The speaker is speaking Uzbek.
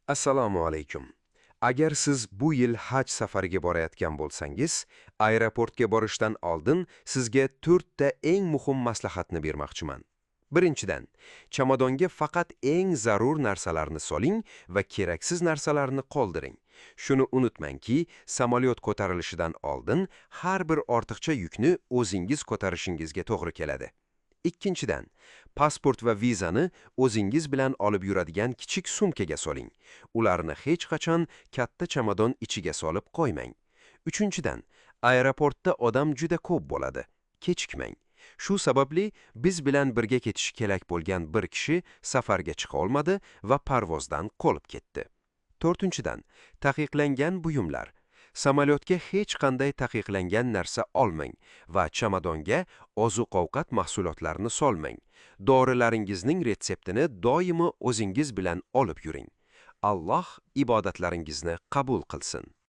Assalomu alaykum. Agar siz bu yil haj safariga borayotgan bo'lsangiz, aeroportga borishdan oldin sizga 4 ta eng muhim maslahatni bermoqchiman. Birinchidan, chamadonga faqat eng zarur narsalarni soling va keraksiz narsalarni qoldiring. Shuni unutmangki, samolyot ko'tarilishidan oldin har bir ortiqcha yukni o'zingiz ko'tarishingizga to'g'ri keladi. Ikkinchidan, pasport va vizani o'zingiz bilan olib yuradigan kichik sumkaga soling. Ularni hech qachon katta chamadon ichiga solib qo'ymang. Uchinchidan, aeroportda odam juda ko'p bo'ladi. Kechikmang. Shu sababli biz bilan birga ketishi kerak bo'lgan bir kishi safarga chiqa olmadi va parvozdan qolib ketdi. To'rtinchidan, taqiqlangan buyumlar. Samolyotga hech qanday taqiqlangan narsa olmang va chamadonga oziq-ovqat mahsulotlarini solmang. Dorilaringizning retseptini doimo o'zingiz bilan olib yuring. Alloh ibodatlaringizni qabul qilsin.